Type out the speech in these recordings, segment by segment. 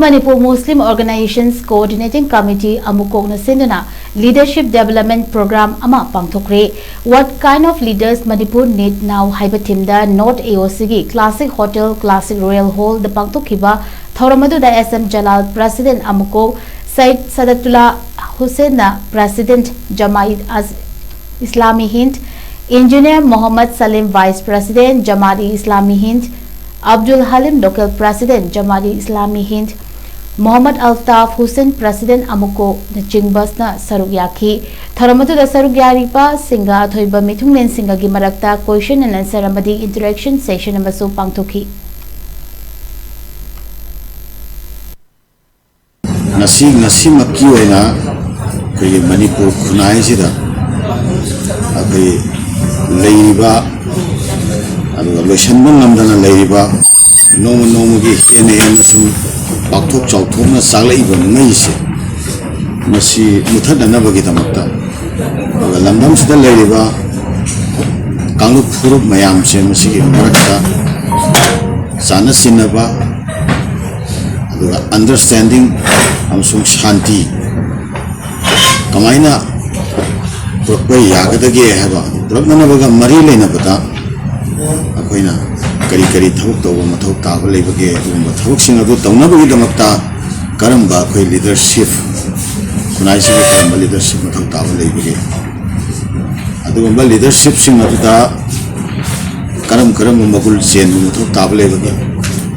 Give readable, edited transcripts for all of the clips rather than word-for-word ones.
Manipur Muslim Organizations Coordinating Committee Amukokna Sinduna Leadership Development Program Ama Pangthokre. What kind of leaders Manipur need now? Haibatimda North AOC Classic Hotel Classic Royal Hall the Pangthokiba Thoramadu da SM Jalal President Amukok Said Sadatullah Hussein President Jamaat as Islami Hind Engineer Muhammad Salim Vice President Jamaat Islami Hind Abdul Halim Local President Jamaat Islami Hind Muhammad Altaf Hussein President Amuko Chingbasna Sarugyaki Tharamatu da Sarugyaripa Singa Thoiba Mithungnen Singa gi marakta question and answer amadi interaction session amasu pangthoki Nasi makki oina kay Manipur khunai sida akai leiba aduga loishanbang namdana leiba nomo gi hene sum bakthok chauthok na saglaiba ngai se masi muthadana bagi damakta lamdam sida leiba kanglu phurup mayam se masi gi marakta sana sinaba aduga understanding amsung shanti kamaina propai yagadage haba prabnana baga mari leina bata akoina kari thawuk taw mathau taaba leibage umba thawuk sing adu tawna bagi damakta karamba khoi leadership kunai sing karamba leadership mathau taaba leibage adugumba leadership sing adu da karam magul chen mathau taaba leibage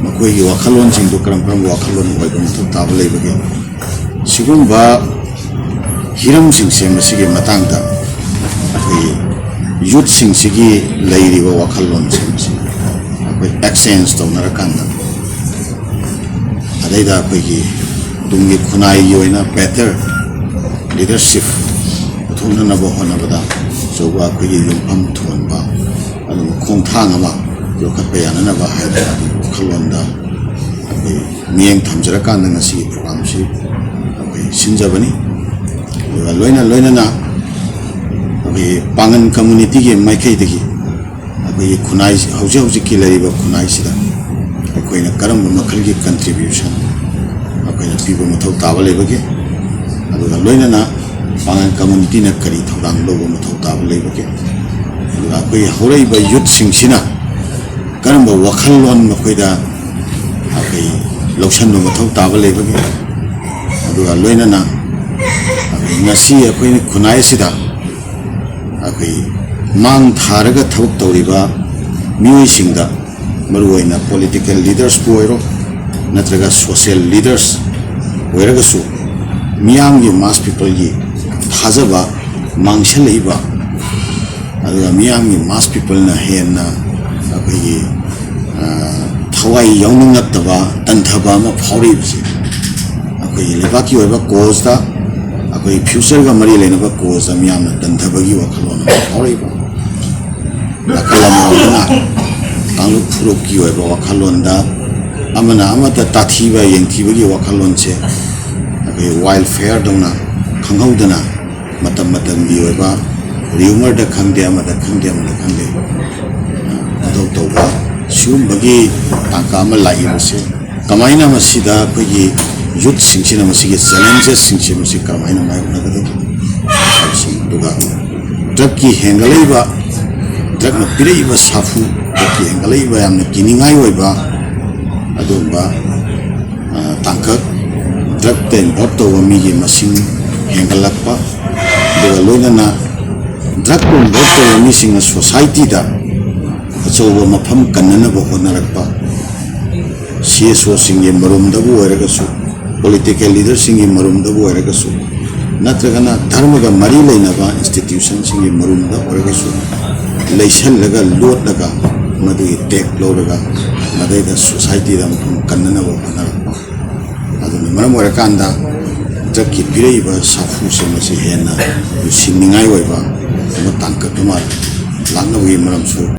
makoi gi wakhalon sing do karam wakhalon oi mathau taaba leibage sigumba hiram sing se masigi matangda youth sing sigi leiriba wakhalon sing exchange to narakanda adaida pegi dungi khunai yoina better leadership thona na bo hona bada so wa pegi yumpham thonba adu khongthang ama lokhat pe yana na ba haida khalonda miyeng thamjara kanda ngasi program si sinjabani loina na pangan community ge maikai degi khunai hauji ki lariba khunai sida akoina karam makhal gi contribution akoina pibo mathau taba lebage aduga loina na pangan community na kari thodang logo mathau taba lebage aduga akoi horai ba youth sing sina karam ba wakhal lon makoida akai lokshan no mathau taba lebage aduga loina na ngasi akoina khunai sida akai mang tharaga thawuk tawriba mioi singda maruoina political leaders poiro natraga social leaders oiraga su miyam gi mass people gi thajaba mangshaliba aduga miyam gi mass people na henna akai thawai yauningtaba tanthaba ma phawribse akai lebaki oiba cause da akai future ga mari lena ba cause miyam na tanthaba gi wakhalona phawriba akalamona tanglu phuruk ki oiba wakhalonda amana amata tathiba yengthiba gi wakhalon che akai wildfire dongna khanghaudana matam gi oiba rumor da khangde amada khangde ado toba sum bagi takama lai base kamaina masida khoi youth singchina masigi challenges singchina masigi kamaina mai nagadu duga drug ki hengalaiba drug na piraiba safu ki hengalaiba yamna kiningai oiba adumba tangkak drug ten botto mi gi masing hengalakpa duga loina na drug ko botto mi singa society da achoba mafam kannana bo honarakpa CSO singe marum da bu oiragasu political leaders singe marum da bu oiragasu natragana dharma ga mari leinaba institution singe marum da oiragasu leishan laga lot laga madu tek loraga madai da society da mafam kannana bo honarakpa aduna maram oirakanda jakki piraiba safu semasi hena sinningai oiba ma tangka tumar langna wi maram su